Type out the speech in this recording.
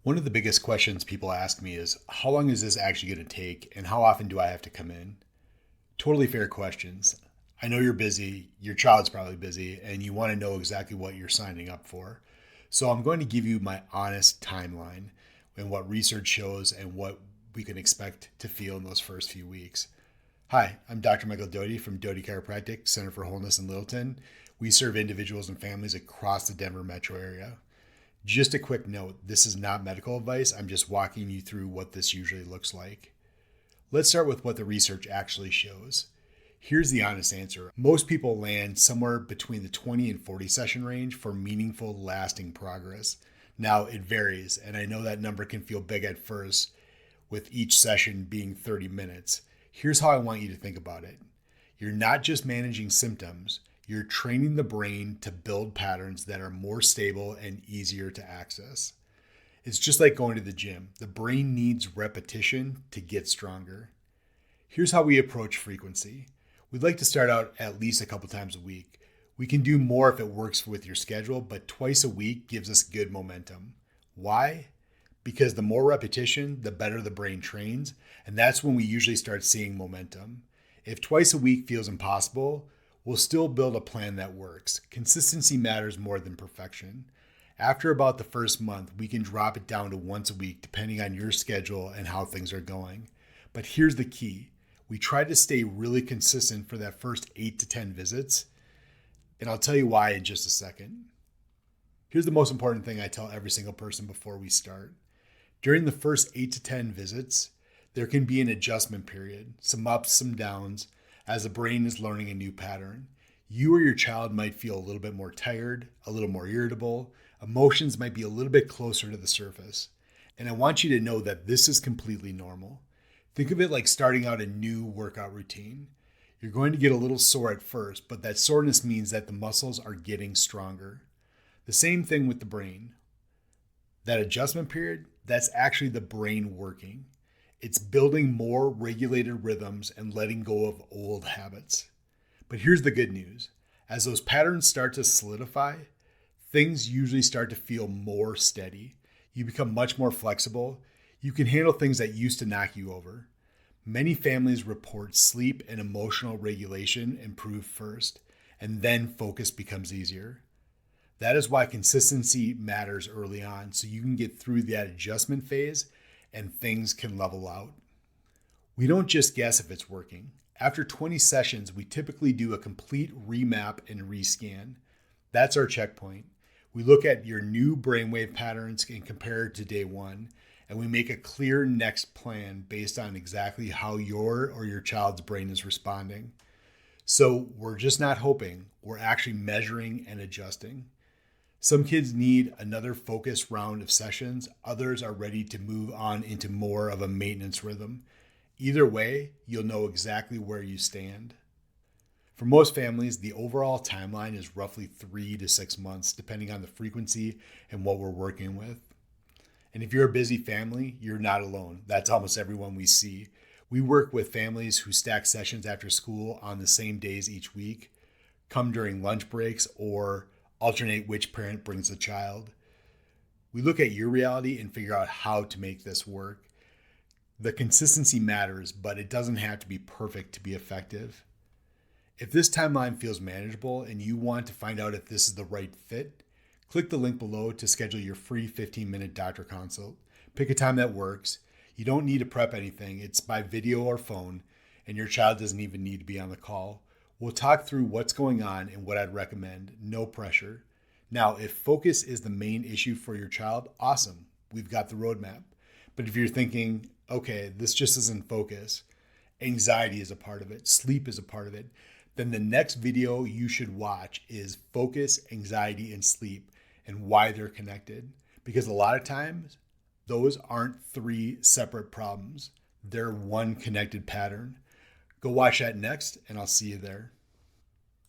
One of the biggest questions people ask me is, how long is this actually going to take and how often do I have to come in? Totally fair questions. I know you're busy, your child's probably busy, and you want to know exactly what you're signing up for. So I'm going to give you my honest timeline and what research shows and what we can expect to feel in those first few weeks. Hi, I'm Dr. Michael Dody from Dody Chiropractic Center for Wholeness in Littleton. We serve individuals and families across the Denver metro area. Just a quick note, this is not medical advice. I'm just walking you through what this usually looks like. Let's start with what the research actually shows. Here's the honest answer. Most people land somewhere between the 20 and 40 session range for meaningful, lasting progress. Now, it varies, and I know that number can feel big at first, with each session being 30 minutes. Here's how I want you to think about it. You're not just managing symptoms, you're training the brain to build patterns that are more stable and easier to access. It's just like going to the gym. The brain needs repetition to get stronger. Here's how we approach frequency. We'd like to start out at least a couple times a week. We can do more if it works with your schedule, but twice a week gives us good momentum. Why? Because the more repetition, the better the brain trains, and that's when we usually start seeing momentum. If twice a week feels impossible, we'll still build a plan that works. Consistency matters more than perfection. After about the first month, we can drop it down to once a week depending on your schedule and how things are going. But here's the key. We try to stay really consistent for that first 8 to 10 visits, and I'll tell you why in just a second. Here's the most important thing I tell every single person before we start. During the first 8 to 10 visits, there can be an adjustment period, some ups, some downs, as the brain is learning a new pattern. You or your child might feel a little bit more tired, a little more irritable. Emotions might be a little bit closer to the surface. And I want you to know that this is completely normal. Think of it like starting out a new workout routine. You're going to get a little sore at first, but that soreness means that the muscles are getting stronger. The same thing with the brain. That adjustment period, that's actually the brain working. It's building more regulated rhythms and letting go of old habits. But here's the good news. As those patterns start to solidify, things usually start to feel more steady. You become much more flexible. You can handle things that used to knock you over. Many families report sleep and emotional regulation improve first, and then focus becomes easier. That is why consistency matters early on, so you can get through that adjustment phase and things can level out. We don't just guess if it's working. After 20 sessions, we typically do a complete remap and rescan. That's our checkpoint. We look at your new brainwave patterns and compare it to day one, and we make a clear next plan based on exactly how your or your child's brain is responding. So we're just not hoping, we're actually measuring and adjusting. Some kids need another focused round of sessions. Others are ready to move on into more of a maintenance rhythm. Either way, you'll know exactly where you stand. For most families, the overall timeline is roughly 3 to 6 months, depending on the frequency and what we're working with. And if you're a busy family, you're not alone. That's almost everyone we see. We work with families who stack sessions after school on the same days each week, come during lunch breaks, or alternate which parent brings the child. We look at your reality and figure out how to make this work. The consistency matters, but it doesn't have to be perfect to be effective. If this timeline feels manageable and you want to find out if this is the right fit, click the link below to schedule your free 15-minute doctor consult. Pick a time that works. You don't need to prep anything. It's by video or phone, and your child doesn't even need to be on the call. We'll talk through what's going on and what I'd recommend. No pressure. Now, if focus is the main issue for your child, awesome. We've got the roadmap. But if you're thinking, okay, this just isn't focus, anxiety is a part of it, sleep is a part of it, then the next video you should watch is focus, anxiety, and sleep and why they're connected. Because a lot of times, those aren't 3 separate problems. They're one connected pattern. Go watch that next, and I'll see you there.